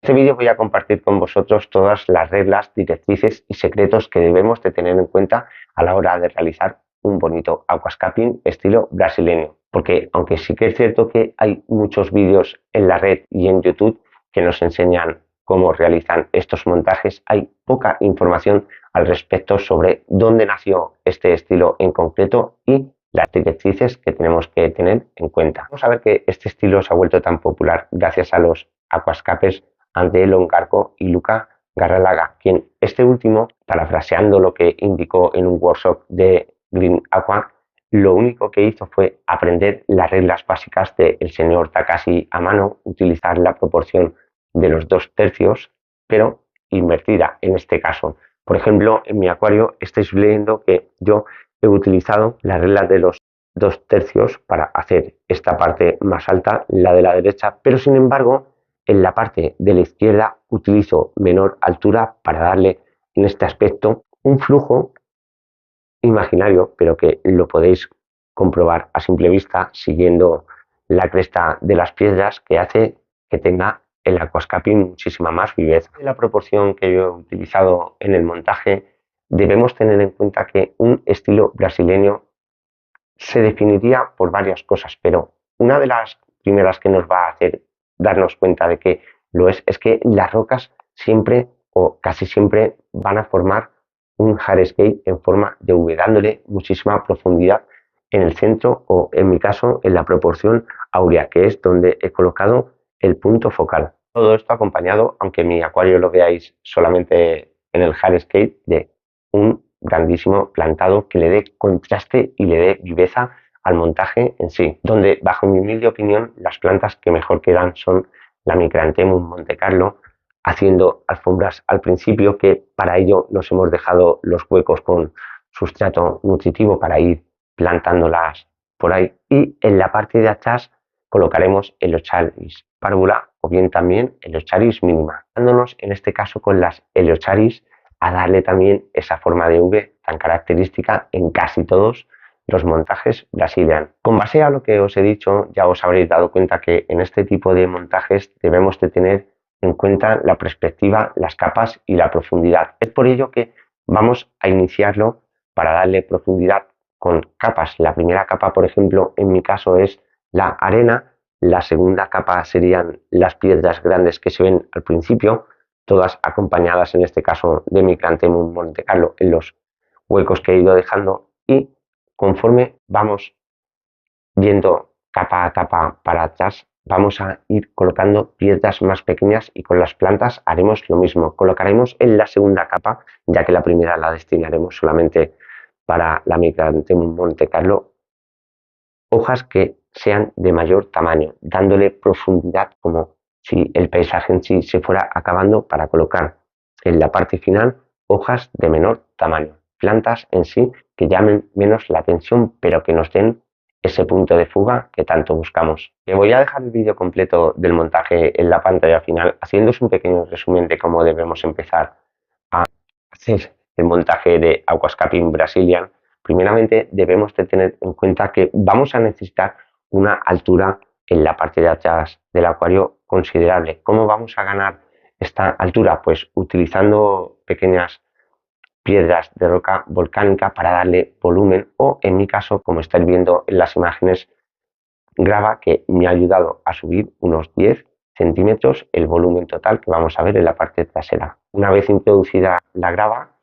este vídeo voy a compartir con vosotros todas las reglas, directrices y secretos que debemos de tener en cuenta a la hora de realizar un bonito aquascaping estilo brasileño. Porque aunque sí que es cierto que hay muchos vídeos en la red y en YouTube que nos enseñan cómo realizan estos montajes, hay poca información al respecto sobre dónde nació este estilo en concreto y las directrices que tenemos que tener en cuenta. Vamos a ver que este estilo se ha vuelto tan popular gracias a los aquascapers André Longarco y Luca Garralaga, quien este último, parafraseando lo que indicó en un workshop de Green Aqua, lo único que hizo fue aprender las reglas básicas del señor Takashi Amano, utilizar la proporción de los 2/3, pero invertida en este caso. Por ejemplo, en mi acuario estáis viendo que yo he utilizado las reglas de los 2/3 para hacer esta parte más alta, la de la derecha, pero sin embargo en la parte de la izquierda utilizo menor altura para darle en este aspecto un flujo imaginario, pero que lo podéis comprobar a simple vista siguiendo la cresta de las piedras, que hace que tenga el aquascaping muchísima más viveza. De la proporción que yo he utilizado en el montaje, debemos tener en cuenta que un estilo brasileño se definiría por varias cosas, pero una de las primeras que nos va a hacer darnos cuenta de que lo es que las rocas siempre o casi siempre van a formar un hardscape en forma de V, dándole muchísima profundidad en el centro o en mi caso en la proporción áurea, que es donde he colocado el punto focal. Todo esto acompañado, aunque mi acuario lo veáis solamente en el hardscape, de un grandísimo plantado que le dé contraste y le dé viveza al montaje en sí, donde bajo mi humilde opinión las plantas que mejor quedan son la Micranthemum Monte Carlo, haciendo alfombras al principio, que para ello nos hemos dejado los huecos con sustrato nutritivo para ir plantándolas por ahí, y en la parte de atrás colocaremos el Heliocharis parvula o bien también el Heliocharis minima, dándonos en este caso con las Heliocharis a darle también esa forma de V tan característica en casi todos los montajes brasileños. Con base a lo que os he dicho, ya os habréis dado cuenta que en este tipo de montajes debemos de tener en cuenta la perspectiva, las capas y la profundidad. Es por ello que vamos a iniciarlo para darle profundidad con capas. La primera capa, por ejemplo, en mi caso es la arena, la segunda capa serían las piedras grandes que se ven al principio, todas acompañadas en este caso de Micranthemum Monte Carlo en los huecos que he ido dejando, y conforme vamos yendo capa a capa para atrás vamos a ir colocando piedras más pequeñas, y con las plantas haremos lo mismo. Colocaremos en la segunda capa, ya que la primera la destinaremos solamente para la Micranthemum Monte Carlo, hojas que sean de mayor tamaño, dándole profundidad como si el paisaje en sí se fuera acabando, para colocar en la parte final hojas de menor tamaño, plantas en sí que llamen menos la atención pero que nos den ese punto de fuga que tanto buscamos. Te voy a dejar el vídeo completo del montaje en la pantalla final, haciéndose un pequeño resumen de cómo debemos empezar a hacer el montaje de Aquascaping Brazilian. Primeramente debemos de tener en cuenta que vamos a necesitar una altura en la parte de atrás del acuario considerable. ¿Cómo vamos a ganar esta altura? Pues utilizando pequeñas piedras de roca volcánica para darle volumen, o en mi caso, como estáis viendo en las imágenes, grava, que me ha ayudado a subir unos 10 centímetros el volumen total que vamos a ver en la parte trasera. Una vez introducida la grava,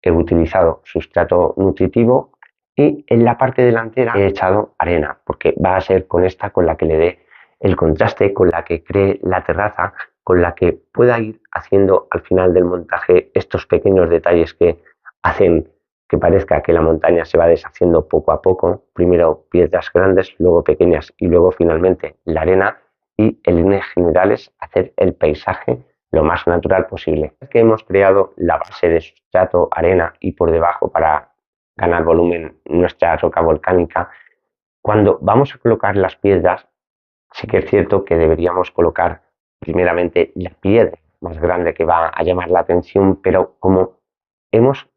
he utilizado sustrato nutritivo y en la parte delantera he echado arena, porque va a ser con esta con la que le dé el contraste, con la que cree la terraza, con la que pueda ir haciendo al final del montaje estos pequeños detalles que hacen que parezca que la montaña se va deshaciendo poco a poco. Primero piedras grandes, luego pequeñas y luego finalmente la arena, y en líneas generales hacer el paisaje lo más natural posible. Que hemos creado la base de sustrato, arena, y por debajo, para ganar volumen, nuestra roca volcánica, cuando vamos a colocar las piedras, sí que es cierto que deberíamos colocar primeramente la piedra más grande que va a llamar la atención, pero como hemos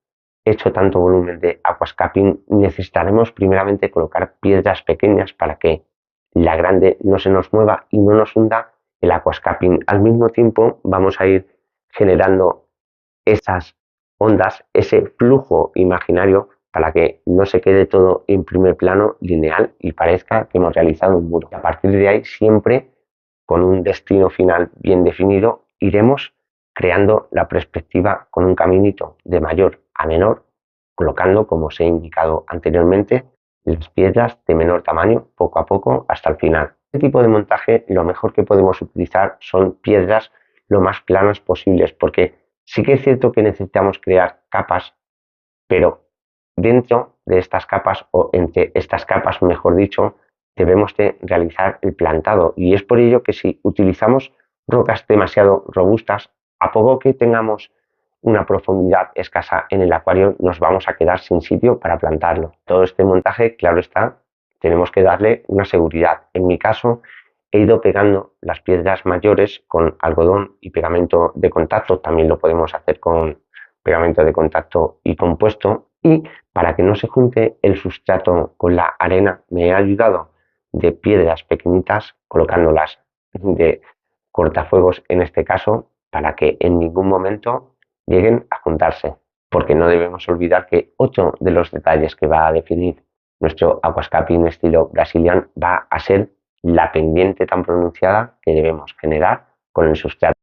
hecho tanto volumen de aquascaping, necesitaremos primeramente colocar piedras pequeñas para que la grande no se nos mueva y no nos hunda el aquascaping. Al mismo tiempo vamos a ir generando esas ondas, ese flujo imaginario para que no se quede todo en primer plano lineal y parezca que hemos realizado un muro. A partir de ahí, siempre con un destino final bien definido, iremos creando la perspectiva con un caminito de mayor a menor, colocando, como os he indicado anteriormente, las piedras de menor tamaño poco a poco hasta el final. Este tipo de montaje lo mejor que podemos utilizar son piedras lo más planas posibles, porque sí que es cierto que necesitamos crear capas, pero dentro de estas capas, o entre estas capas mejor dicho, debemos de realizar el plantado, y es por ello que si utilizamos rocas demasiado robustas, a poco que tengamos una profundidad escasa en el acuario, nos vamos a quedar sin sitio para plantarlo. Todo este montaje, claro está, tenemos que darle una seguridad. En mi caso, he ido pegando las piedras mayores con algodón y pegamento de contacto, también lo podemos hacer con pegamento de contacto y compuesto, y para que no se junte el sustrato con la arena, me he ayudado de piedras pequeñitas, colocándolas de cortafuegos en este caso, para que en ningún momento lleguen a juntarse, porque no debemos olvidar que otro de los detalles que va a definir nuestro aquascaping estilo Brazilian va a ser la pendiente tan pronunciada que debemos generar con el sustrato.